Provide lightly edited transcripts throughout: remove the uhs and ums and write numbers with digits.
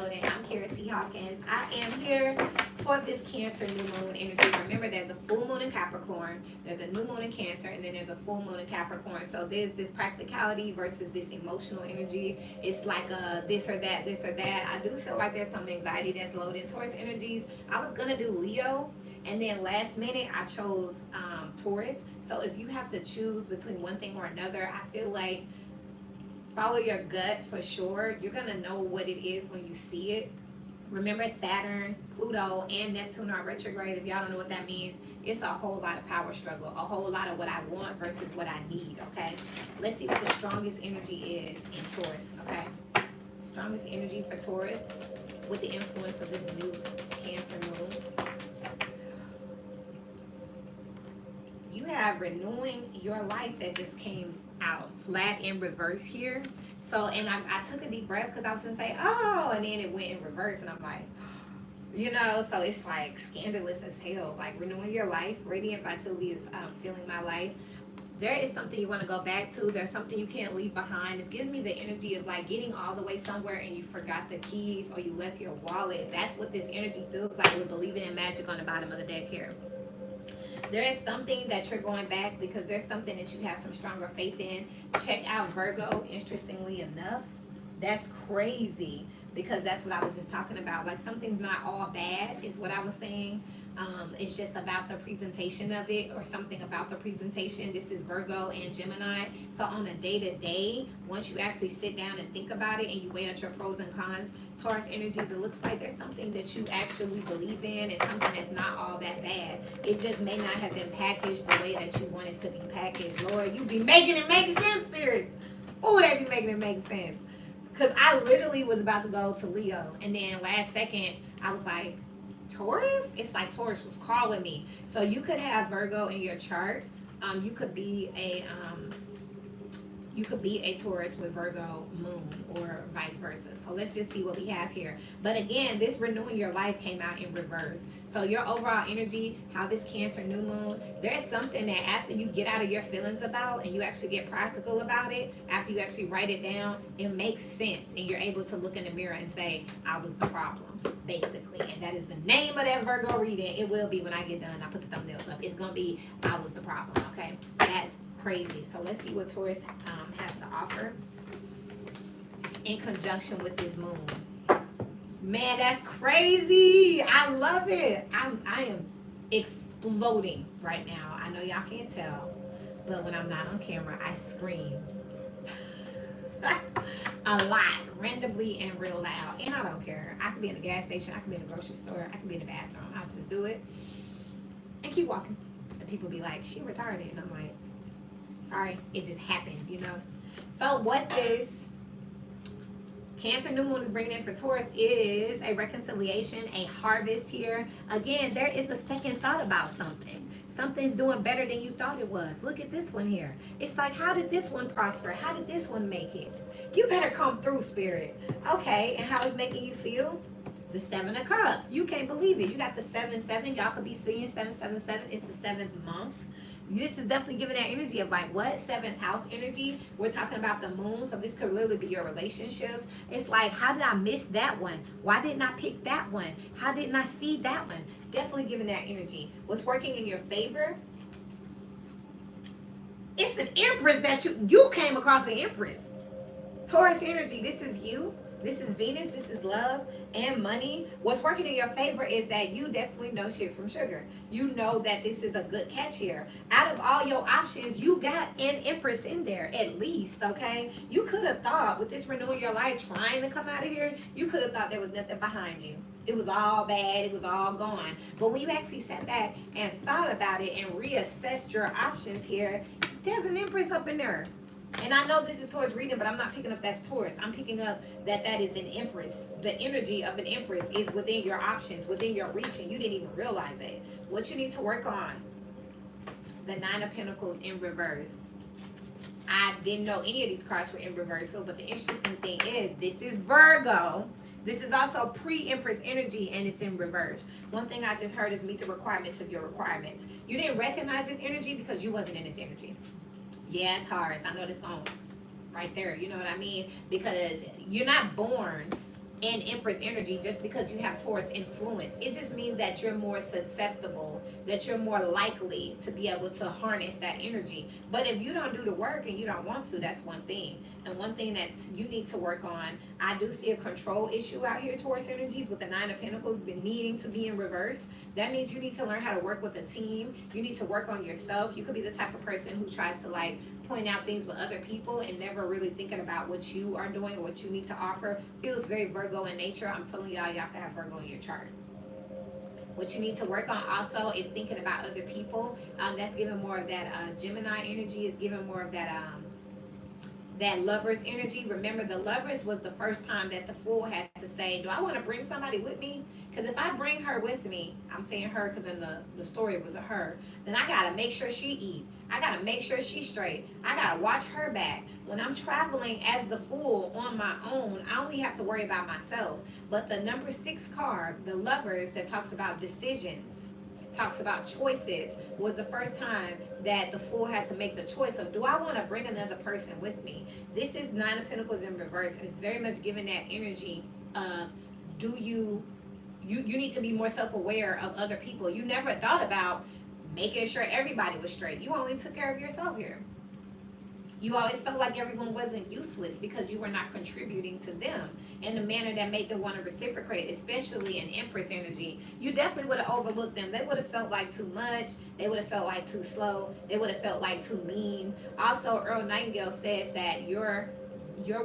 downloading. I'm Kara T. Hawkins. I am here for this Cancer new moon energy. Remember, there's a full moon in Capricorn, there's a new moon in Cancer, and then there's a full moon in Capricorn. So there's this practicality versus this emotional energy. It's like a this or that, this or that. I do feel like there's some anxiety that's loaded towards energies. I was gonna do Leo, and then last minute I chose Taurus. So if you have to choose between one thing or another, I feel like follow your gut for sure. You're gonna know what it is when you see it. Remember, Saturn, Pluto, and Neptune are retrograde. If y'all don't know what that means, it's a whole lot of power struggle, a whole lot of what I want versus what I need, okay? Let's see what the strongest energy is in Taurus, okay? Strongest energy for Taurus with the influence of this new Cancer moon. You have renewing your life that just came out flat in reverse here. So, and I took a deep breath because I was going to say, oh, and then it went in reverse. And I'm like, you know, so it's like scandalous as hell. Like renewing your life, radiant vitality is feeling my life. There is something you want to go back to. There's something you can't leave behind. It gives me the energy of like getting all the way somewhere and you forgot the keys or you left your wallet. That's what this energy feels like with believing in magic on the bottom of the deck here. There is something that you're going back because there's something that you have some stronger faith in. Check out Virgo, interestingly enough. That's crazy because that's what I was just talking about. Like something's not all bad is what I was saying. It's just about the presentation of it or something about the presentation. This is Virgo and Gemini. So on a day-to-day, once you actually sit down and think about it and you weigh out your pros and cons, Taurus energies, it looks like there's something that you actually believe in and something that's not all that bad. It just may not have been packaged the way that you want it to be packaged. Lord, you be making it make sense, Spirit. Oh, they be making it make sense. Because I literally was about to go to Leo. And then last second, I was like, Taurus? It's like Taurus was calling me. So you could have Virgo in your chart. You could be a Taurus with Virgo moon or vice versa. So let's just see what we have here. But again, this renewing your life came out in reverse. So your overall energy, how this Cancer new moon, there's something that after you get out of your feelings about and you actually get practical about it, after you actually write it down, it makes sense. And you're able to look in the mirror and say, I was the problem, basically. And that is the name of that Virgo reading. It will be when I get done. I put the thumbnails up. It's going to be, I was the problem, okay? That's crazy. So let's see what Taurus has to offer in conjunction with this moon. Man, that's crazy. I love it. I am exploding right now. I know y'all can't tell, but when I'm not on camera, I scream a lot, randomly and real loud. And I don't care. I could be in a gas station. I could be in a grocery store. I could be in the bathroom. I'll just do it and keep walking. And people be like, she retarded. And I'm like, sorry, it just happened, you know. So what this Cancer new moon is bringing in for Taurus is a reconciliation, a harvest here. Again, there is a second thought about something. Something's doing better than you thought it was. Look at this one here. It's like, how did this one prosper? How did this one make it? You better come through, Spirit. Okay, and how is making you feel? The Seven of Cups. You can't believe it. You got the 7-7. Y'all could be seeing 777. It's the 7th month. This is definitely giving that energy of like what? 7th house energy. We're talking about the moon. So this could literally be your relationships. It's like, how did I miss that one? Why didn't I pick that one? How didn't I see that one? Definitely giving that energy. What's working in your favor? It's an Empress that you came across an Empress. Taurus energy. This is you. This is Venus. This is love and money. What's working in your favor is that you definitely know shit from sugar. You know that this is a good catch here. Out of all your options, you got an Empress in there, at least, okay? You could have thought with this renewing your life, trying to come out of here, you could have thought there was nothing behind you. It was all bad. It was all gone. But when you actually sat back and thought about it and reassessed your options here, there's an Empress up in there. And I know this is Taurus reading, but I'm not picking up that's Taurus. I'm picking up that is an Empress. The energy of an Empress is within your options, within your reach, and you didn't even realize it. What you need to work on, the 9 of Pentacles in reverse. I didn't know any of these cards were in reversal, but the interesting thing is this is Virgo. This is also pre-Empress energy, and it's in reverse. One thing I just heard is meet the requirements of your requirements. You didn't recognize this energy because you wasn't in this energy. Yeah, Taurus, I know this going right there, you know what I mean? Because you're not born in Empress energy just because you have Taurus influence. It just means that you're more susceptible, that you're more likely to be able to harness that energy. But if you don't do the work and you don't want to, that's one thing. And one thing that you need to work on, I do see a control issue out here, Taurus energies, with the Nine of Pentacles been needing to be in reverse. That means you need to learn how to work with a team. You need to work on yourself. You could be the type of person who tries to like point out things with other people and never really thinking about what you are doing or what you need to offer. Feels very Virgo in nature. I'm telling y'all, y'all can have Virgo in your chart. What you need to work on also is thinking about other people. That's giving more of that Gemini energy. Is giving more of that Lovers energy. Remember, the Lovers was the first time that the Fool had to say, do I want to bring somebody with me? Because if I bring her with me, I'm saying her because in the story it was a her, then I got to make sure she eat. I got to make sure she's straight. I got to watch her back. When I'm traveling as the Fool on my own, I only have to worry about myself. But the number 6 card, the Lovers, that talks about decisions, talks about choices, was the first time that the Fool had to make the choice of, do I want to bring another person with me? This is Nine of Pentacles in reverse, and it's very much giving that energy of, do you need to be more self-aware of other people. You never thought about making sure everybody was straight. You only took care of yourself here. You always felt like everyone wasn't useless because you were not contributing to them in a manner that made them want to reciprocate, especially in Empress energy. You definitely would have overlooked them. They would have felt like too much. They would have felt like too slow. They would have felt like too mean. Also, Earl Nightingale says that your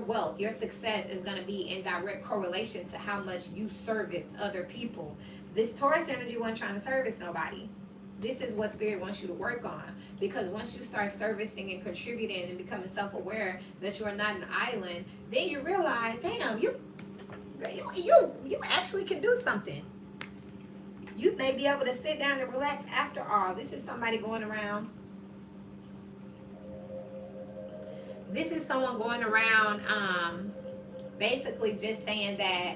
wealth, your success is going to be in direct correlation to how much you service other people. This Taurus energy wasn't trying to service nobody. This is what Spirit wants you to work on, because once you start servicing and contributing and becoming self-aware that you're not an island, then you realize, damn, you actually can do something. You may be able to sit down and relax after all. This is somebody going around. This is someone going around basically just saying that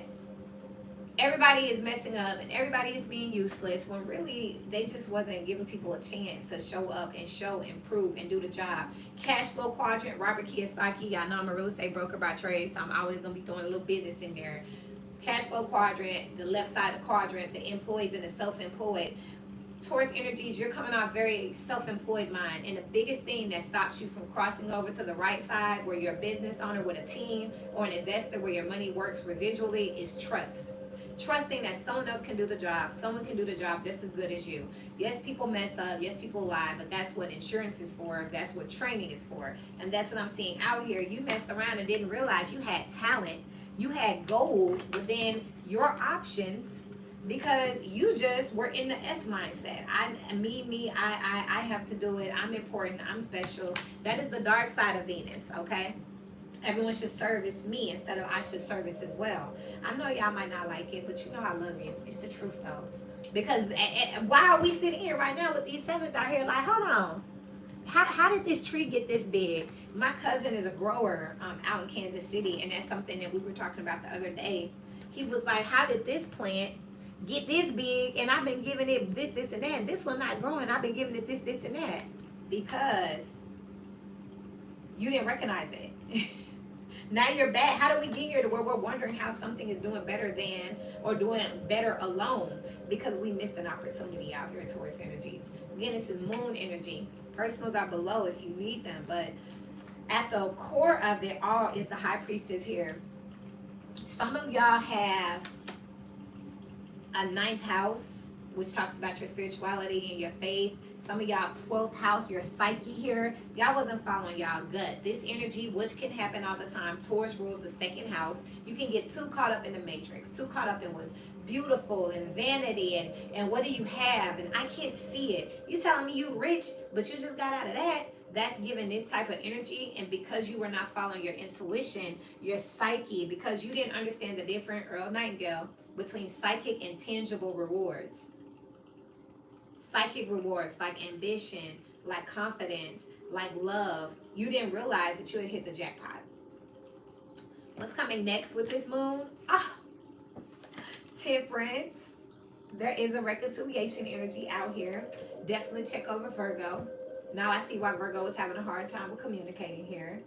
everybody is messing up and everybody is being useless, when really they just wasn't giving people a chance to show up and show, improve, and do the job. Cash flow quadrant, Robert Kiyosaki. Y'all know I'm a real estate broker by trade, so I'm always going to be throwing a little business in there. Cash flow quadrant, the left side of the quadrant, the employees and the self-employed. Taurus energies, you're coming off very self-employed mind, and the biggest thing that stops you from crossing over to the right side where you're a business owner with a team or an investor where your money works residually is trust. Trusting that someone else can do the job. Someone can do the job just as good as you. Yes, people mess up. Yes, people lie. But that's what insurance is for. That's what training is for. And that's what I'm seeing out here. You messed around and didn't realize you had talent. You had gold within your options because you just were in the S mindset. I have to do it. I'm important. I'm special. That is the dark side of Venus, okay? Everyone should service me instead of I should service as well. I know y'all might not like it, but you know I love you. It's the truth though. Because why are we sitting here right now with these sevens out here like, hold on. How did this tree get this big? My cousin is a grower out in Kansas City, and that's something that we were talking about the other day. He was like, how did this plant get this big? And I've been giving it this, and that. And this one not growing. I've been giving it this, and that. Because you didn't recognize it. Now you're back. How do we get here to where we're wondering how something is doing better than or doing better alone? Because we missed an opportunity out here in Taurus energies. Again, this is moon energy. Personals are below if you need them. But at the core of it all is the high priestess here. Some of y'all have a 9th house, which talks about your spirituality and your faith. Some of y'all 12th house, your psyche here. Y'all wasn't following y'all gut. This energy, which can happen all the time. Taurus rules the 2nd house. You can get too caught up in the matrix, too caught up in what's beautiful and vanity and what do you have? And I can't see it. You telling me you rich, but you just got out of that. That's giving this type of energy. And because you were not following your intuition, your psyche, because you didn't understand the difference, Earl Nightingale, between psychic and tangible rewards. Psychic rewards like ambition, like confidence, like love. You didn't realize that you had hit the jackpot. What's coming next with this moon? Temperance. There is a reconciliation energy out here. Definitely check over Virgo. Now I see why Virgo is having a hard time with communicating here.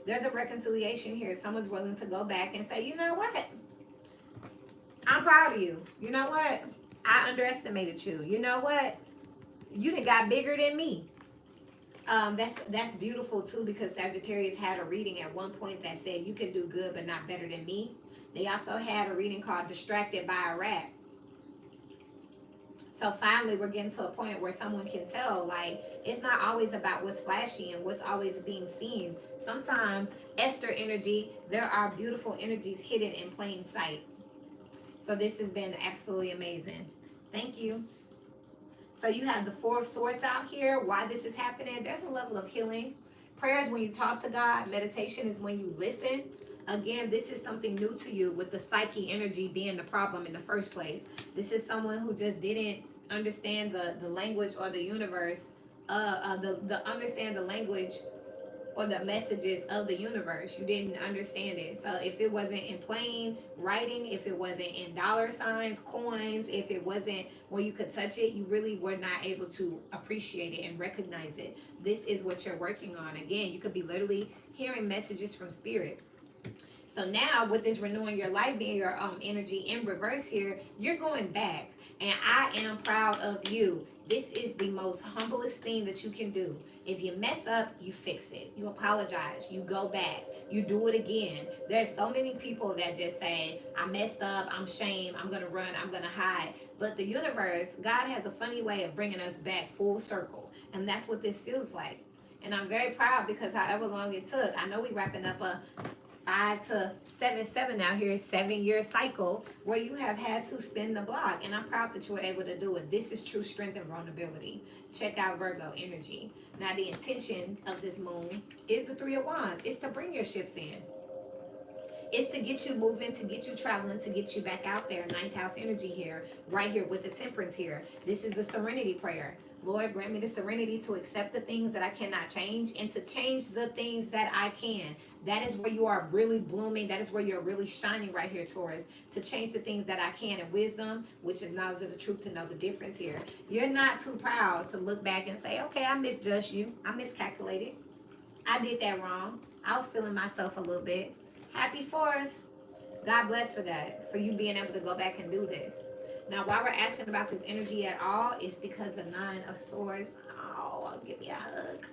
There's a reconciliation here. Someone's willing to go back and say, you know what? I'm proud of you. You know what? I underestimated you. You know what? You done got bigger than me. That's beautiful too, because Sagittarius had a reading at one point that said you can do good but not better than me. They also had a reading called Distracted by a Rat. So finally we're getting to a point where someone can tell, like, it's not always about what's flashy and what's always being seen. Sometimes Esther energy, there are beautiful energies hidden in plain sight. So this has been absolutely amazing. Thank you. So you have the Four of Swords out here. Why this is happening? There's a level of healing. Prayer is when you talk to God. Meditation is when you listen. Again, this is something new to you, with the psyche energy being the problem in the first place. This is someone who just didn't understand the language or the universe, the understand the language or the messages of the universe. You didn't understand it. So if it wasn't in plain writing, if it wasn't in dollar signs, coins, if it wasn't where you could touch it, you really were not able to appreciate it and recognize it. This is what you're working on. Again, you could be literally hearing messages from spirit. So now with this renewing your life being your energy in reverse here, you're going back. And I am proud of you. This is the most humblest thing that you can do. If you mess up, you fix it. You apologize. You go back. You do it again. There's so many people that just say, I messed up. I'm ashamed. I'm going to run. I'm going to hide. But the universe, God has a funny way of bringing us back full circle. And that's what this feels like. And I'm very proud because however long it took, I know we wrapping up a 5 to 7 now here, 7-year cycle where you have had to spin the block, and I'm proud that you were able to do it. This is true strength and vulnerability. Check out Virgo energy. Now the intention of this moon is the Three of Wands. It's to bring your ships in. It's to get you moving, to get you traveling, to get you back out there. Ninth house energy here, right here with the Temperance here. This is the serenity prayer. Lord, grant me the serenity to accept the things that I cannot change and to change the things that I can. That is where you are really blooming. That is where you're really shining right here, Taurus. To change the things that I can. And wisdom, which is knowledge of the truth, to know the difference here. You're not too proud to look back and say, okay, I misjudged you. I miscalculated. I did that wrong. I was feeling myself a little bit. Happy 4th. God bless for that. For you being able to go back and do this. Now, why we're asking about this energy at all is because the Nine of Swords. Oh, give me a hug.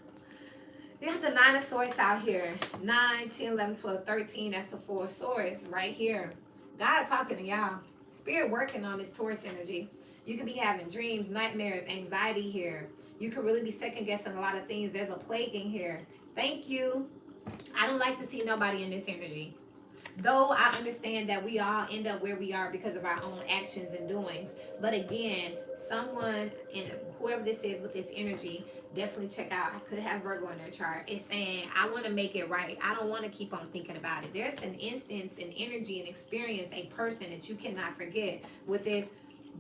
You have the Nine of Swords out here. 9, 10, 11, 12, 13. That's the Four of Swords right here. God talking to y'all. Spirit working on this Taurus energy. You could be having dreams, nightmares, anxiety here. You could really be second guessing a lot of things. There's a plaguing here. Thank you. I don't like to see nobody in this energy. Though I understand that we all end up where we are because of our own actions and doings. But again, someone, and whoever this is with this energy, definitely check out. I could have Virgo in their chart. It's saying, I want to make it right. I don't want to keep on thinking about it. There's an instance, an energy, an experience, a person that you cannot forget with this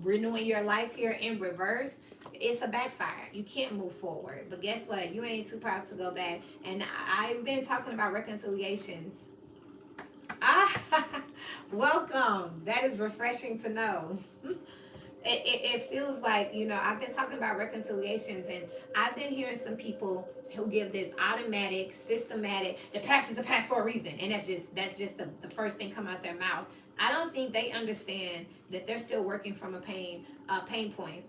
renewing your life here in reverse. It's a backfire. You can't move forward. But guess what? You ain't too proud to go back. And I've been talking about reconciliations. Welcome. That is refreshing to know. It feels like, I've been talking about reconciliations, and I've been hearing some people who give this automatic, systematic, the past is the past for a reason. And that's just the first thing come out their mouth. I don't think they understand that they're still working from a pain point.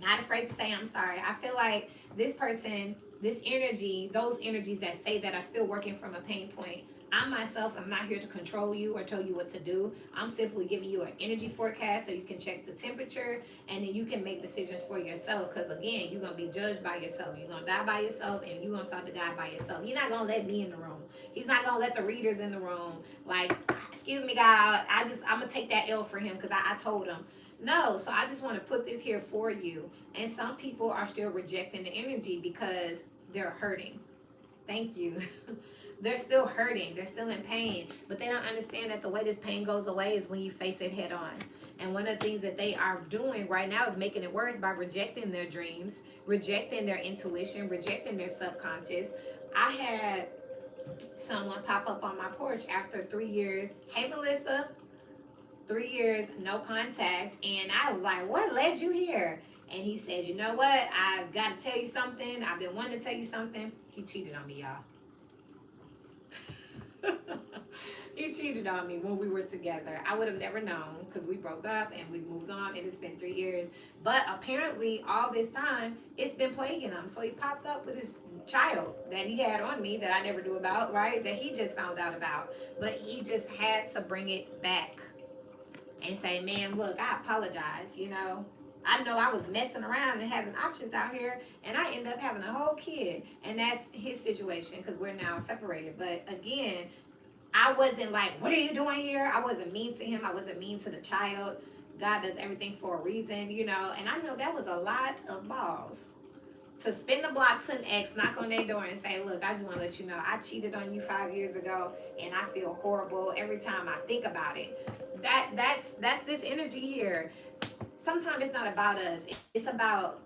Not afraid to say I'm sorry. I feel like this person, this energy, those energies that say that are still working from a pain point. I myself am not here to control you or tell you what to do. I'm simply giving you an energy forecast so you can check the temperature and then you can make decisions for yourself. Because again, you're going to be judged by yourself. You're going to die by yourself and you're going to talk to God by yourself. He's not going to let me in the room. He's not going to let the readers in the room. Like, excuse me, God, I'm going to take that L for him because I told him. No, so I just want to put this here for you. And some people are still rejecting the energy because they're hurting. Thank you. They're still hurting. They're still in pain. But they don't understand that the way this pain goes away is when you face it head on. And one of the things that they are doing right now is making it worse by rejecting their dreams, rejecting their intuition, rejecting their subconscious. I had someone pop up on my porch after 3 years. Hey, Melissa. 3 years, no contact. And I was like, what led you here? And he said, you know what? I've got to tell you something. I've been wanting to tell you something. He cheated on me, y'all. He cheated on me when we were together. I would have never known because we broke up and we moved on, and it's been 3 years. But apparently, all this time, it's been plaguing him. So he popped up with his child that he had on me that I never knew about, right? That he just found out about. But he just had to bring it back and say, man, look, I apologize, you know. I know I was messing around and having options out here, and I ended up having a whole kid. And that's his situation because we're now separated. But again, I wasn't like, what are you doing here? I wasn't mean to him. I wasn't mean to the child. God does everything for a reason, you know. And I know that was a lot of balls to spin the block to an ex, knock on their door and say, look, I just want to let you know I cheated on you 5 years ago and I feel horrible every time I think about it. That's this energy here. Sometimes it's not about us. It's about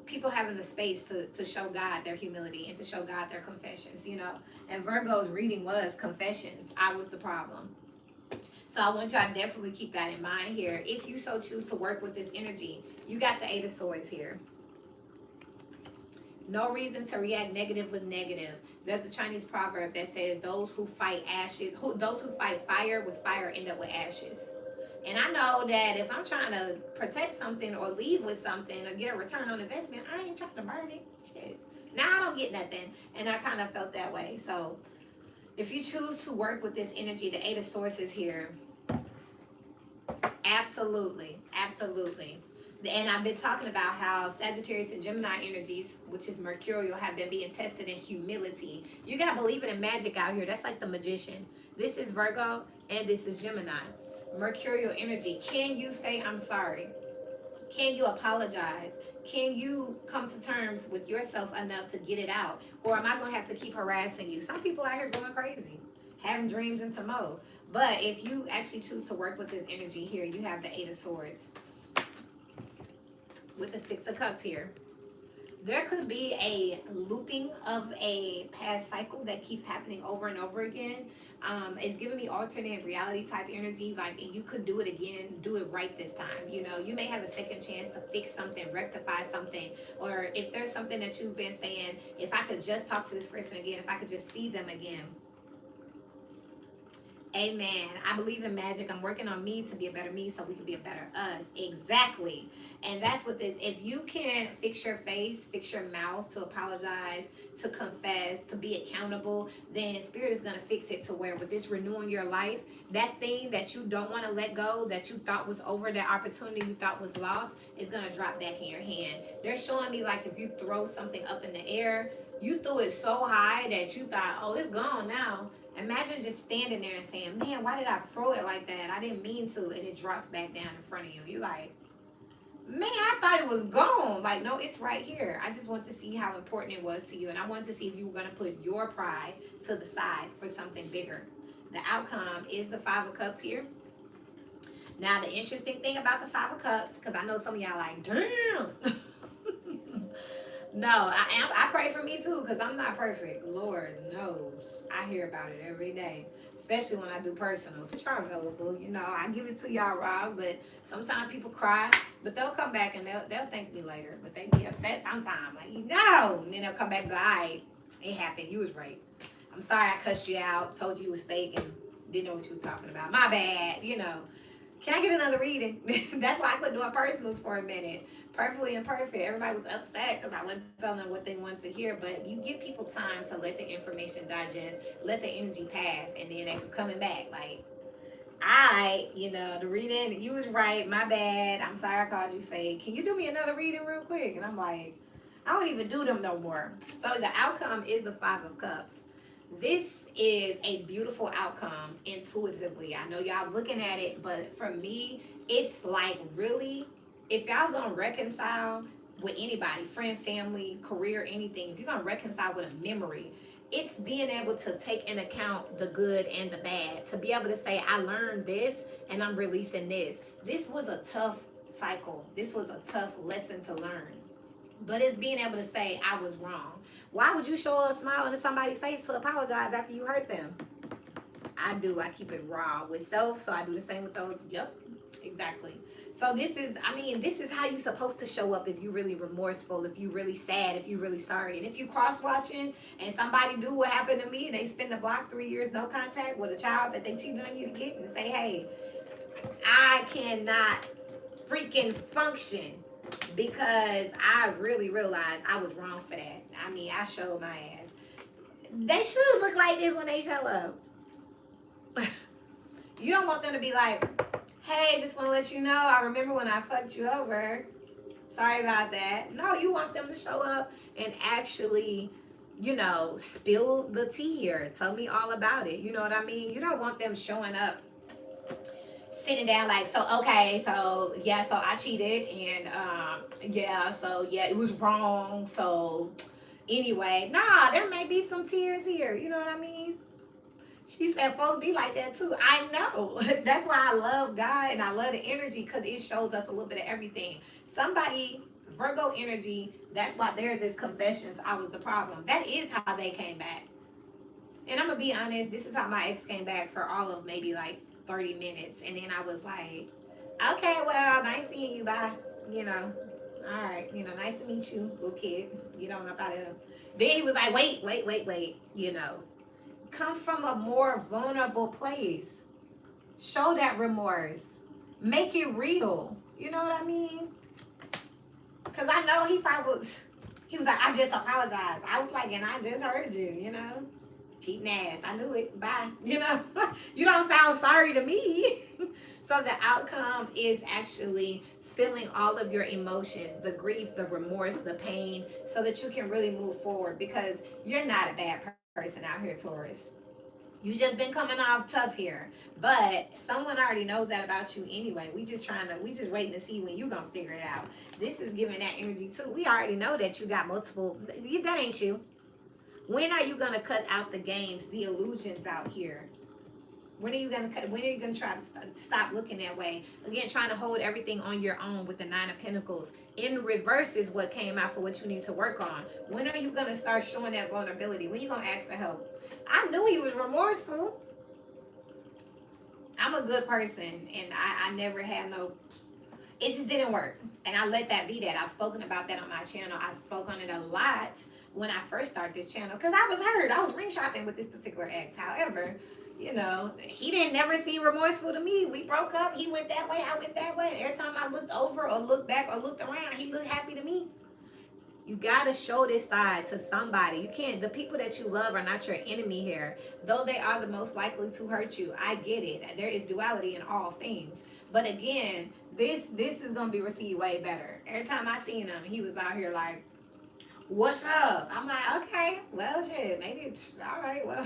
people having the space to show God their humility and to show God their confessions, you know. And Virgo's reading was confessions. I was the problem. So I want y'all to definitely keep that in mind here. If you so choose to work with this energy, you got the Eight of Swords here. No reason to react negative with negative. There's a Chinese proverb that says those who fight those who fight fire with fire end up with ashes. And I know that if I'm trying to protect something or leave with something or get a return on investment, I ain't trying to burn it. Shit. Now I don't get nothing. And I kind of felt that way. So if you choose to work with this energy, the Eight of Swords is here. Absolutely. Absolutely. And I've been talking about how Sagittarius and Gemini energies, which is mercurial, have been being tested in humility. You got to believe in magic out here. That's like the magician. This is Virgo and this is Gemini. Mercurial energy. Can you say I'm sorry? Can you apologize? Can you come to terms with yourself enough to get it out? Or am I going to have to keep harassing you? Some people out here going crazy, having dreams and some more. But if you actually choose to work with this energy here, you have the Eight of Swords with the Six of Cups here. There could be a looping of a past cycle that keeps happening over and over again. It's giving me alternate reality type energy. Like you could do it again, do it right this time. You know, you may have a second chance to fix something, rectify something. Or if there's something that you've been saying, if I could just talk to this person again, if I could just see them again. Amen. I believe in magic. I'm working on me to be a better me so we can be a better us. Exactly. And that's what this, if you can fix your face, fix your mouth to apologize, to confess, to be accountable, then Spirit is going to fix it to where with this renewing your life, that thing that you don't want to let go, that you thought was over, that opportunity you thought was lost, is going to drop back in your hand. They're showing me like if you throw something up in the air, you threw it so high that you thought, oh, it's gone now. Imagine just standing there and saying, man, why did I throw it like that? I didn't mean to. And it drops back down in front of you. You're like, man, I thought it was gone. Like, no, it's right here. I just want to see how important it was to you. And I wanted to see if you were going to put your pride to the side for something bigger. The outcome is the Five of Cups here. Now, the interesting thing about the Five of Cups, because I know some of y'all like, damn. No, I pray for me too, because I'm not perfect. Lord knows. I hear about it every day, especially when I do personals, which are available. You know, I give it to y'all raw, but sometimes people cry, but they'll come back and they'll thank me later. But they be upset sometimes, like, no. And then they'll come back and go, all right, it happened. You was right. I'm sorry I cussed you out, told you was fake, and didn't know what you was talking about. My bad, you know. Can I get another reading? That's why I quit doing personals for a minute. Perfectly Imperfect. Everybody was upset because I wasn't telling them what they wanted to hear. But you give people time to let the information digest, let the energy pass, and then they was coming back like, you know, the reading, you was right, my bad. I'm sorry I called you fake. Can you do me another reading real quick? And I'm like, I don't even do them no more. So the outcome is the Five of Cups. This is a beautiful outcome intuitively. I know y'all looking at it, but for me, it's like really, if y'all gonna reconcile with anybody, friend, family, career, anything, if you're gonna reconcile with a memory, it's being able to take into account the good and the bad, to be able to say, I learned this and I'm releasing this. This was a tough cycle. This was a tough lesson to learn. But it's being able to say, I was wrong. Why would you show up smiling in somebody's face to apologize after you hurt them? I do. I keep it raw with self, so I do the same with those. Yep. Exactly. So this is, I mean, this is how you're supposed to show up if you really remorseful, if you really sad, if you really sorry. And if you cross watching and somebody do what happened to me and they spend the block 3 years no contact with a child that they cheated on you to get and say, hey, I cannot freaking function because I really realized I was wrong for that. I mean, I showed my ass. They should look like this when they show up. You don't want them to be like, hey, just want to let you know, I remember when I fucked you over. Sorry about that. No, you want them to show up and actually, you know, spill the tea here. Tell me all about it. You know what I mean? You don't want them showing up, sitting down like, so, okay, so, yeah, so I cheated. And, yeah, so, yeah, it was wrong. So, anyway, nah, there may be some tears here. You know what I mean? He said, folks be like that too. I know. That's why I love God and I love the energy because it shows us a little bit of everything. Somebody, Virgo energy, that's why theirs is confessions. I was the problem. That is how they came back. And I'm going to be honest, this is how my ex came back for all of maybe like 30 minutes. And then I was like, okay, well, nice seeing you. Bye. You know, all right. You know, nice to meet you, little kid. You know, I'm about to. Then he was like, wait. You know, come from a more vulnerable place. Show that remorse. Make it real. You know what I mean? Because I know he was like, I just apologized. I was like, and I just heard you, you know? Cheating ass. I knew it. Bye. You know? You don't sound sorry to me. So the outcome is actually feeling all of your emotions, the grief, the remorse, the pain, so that you can really move forward because you're not a bad person out here, Taurus. You just been coming off tough here. But someone already knows that about you anyway. We just waiting to see when you gonna figure it out. This is giving that energy too. We already know that you got multiple, that ain't you. When are you gonna cut out the games, the illusions out here? When are you gonna try to stop looking that way? Again, trying to hold everything on your own with the Nine of Pentacles. In reverse is what came out for what you need to work on. When are you gonna start showing that vulnerability? When are you gonna ask for help? I knew he was remorseful. I'm a good person and I never had no, it just didn't work. And I let that be that. I've spoken about that on my channel. I spoke on it a lot when I first started this channel because I was hurt. I was ring shopping with this particular ex. However, you know, he didn't never seem remorseful to me. We broke up. He went that way. I went that way. And every time I looked over or looked back or looked around, he looked happy to me. You gotta show this side to somebody. You can't, the people that you love are not your enemy here. Though they are the most likely to hurt you. I get it. There is duality in all things. But again, this is gonna be received way better. Every time I seen him, he was out here like, what's up? I'm like, okay, well shit, maybe it's all right, well,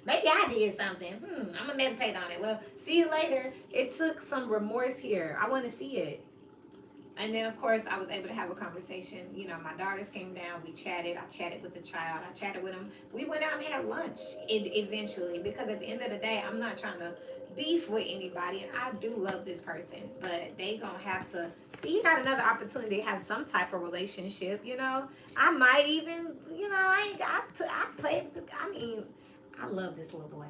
maybe I did something. I'm gonna meditate on it. Well, see you later. It took some remorse here. I wanna see it. And then, of course, I was able to have a conversation. You know, my daughters came down. We chatted. I chatted with the child. I chatted with him. We went out and had lunch eventually because at the end of the day, I'm not trying to beef with anybody. And I do love this person. But they going to have to... See, he got another opportunity to have some type of relationship, you know. I might even, you know, I played... I mean, I love this little boy.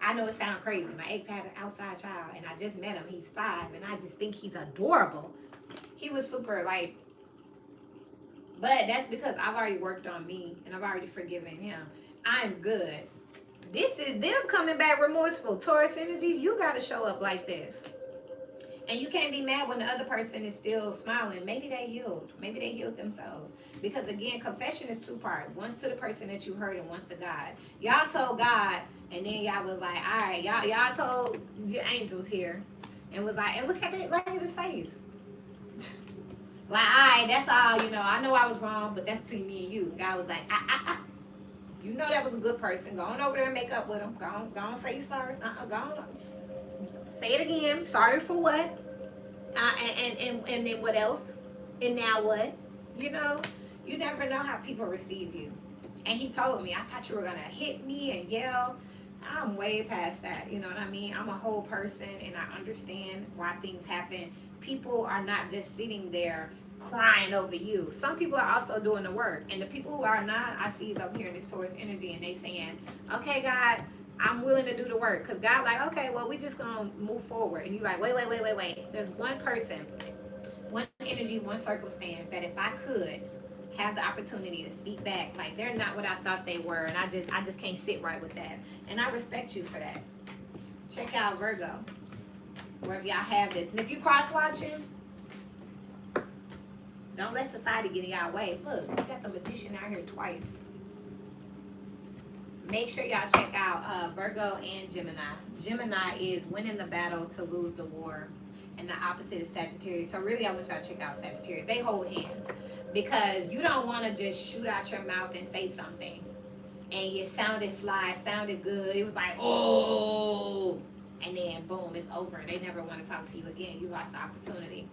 I know it sounds crazy. My ex had an outside child, and I just met him. He's 5, and I just think he's adorable. He was super like, but that's because I've already worked on me and I've already forgiven him. I'm good. This is them coming back remorseful. Taurus energies, you got to show up like this. And you can't be mad when the other person is still smiling. Maybe they healed. Maybe they healed themselves. Because again, confession is 2-part. One's to the person that you hurt and one's to God. Y'all told God and then y'all was like, all right, y'all told your angels here and was like, and look at his face. Like, all right, that's all, you know. I know I was wrong, but that's between me and you. God was like, you know that was a good person. Go on over there and make up with him. Go on say you sorry. Go on. Say it again. Sorry for what? And then what else? And now what? You know, you never know how people receive you. And he told me, I thought you were going to hit me and yell. I'm way past that. You know what I mean? I'm a whole person and I understand why things happen. People are not just sitting there crying over you. Some people are also doing the work. And the people who are not, I see is up here in this Taurus energy and they saying, okay, God, I'm willing to do the work. Because God's like, okay, well, we just going to move forward. And you're like, wait. There's one person, one energy, one circumstance that if I could have the opportunity to speak back, like they're not what I thought they were. And I just can't sit right with that. And I respect you for that. Check out Virgo, wherever y'all have this. And if you cross watching, don't let society get in y'all way. Look, you got the magician out here twice. Make sure y'all check out Virgo and Gemini. Gemini is winning the battle to lose the war. And the opposite is Sagittarius. So really, I want y'all to check out Sagittarius. They hold hands. Because you don't want to just shoot out your mouth and say something. And it sounded fly, it sounded good. It was like, oh. And then, boom, it's over. They never want to talk to you again. You lost the opportunity.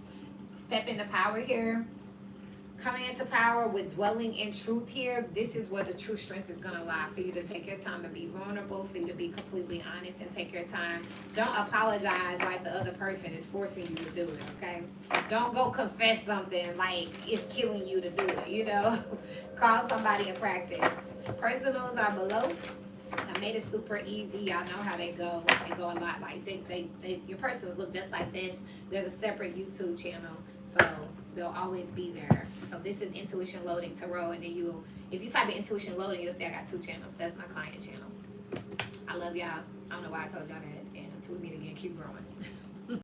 Step into power here. Coming into power with dwelling in truth here, this is where the true strength is going to lie. For you to take your time to be vulnerable, for you to be completely honest and take your time. Don't apologize like the other person is forcing you to do it, okay? Don't go confess something like it's killing you to do it, you know? Call somebody in practice. Personals are below. I made it super easy. Y'all know how they go. They go a lot like your personals look just like this. There's a separate YouTube channel, so they'll always be there. So this is Intuition Loading Tarot, and then if you type in Intuition Loading, you'll see I got 2 channels. That's my client channel. I love y'all. I don't know why I told y'all that, and until we meet again, keep growing.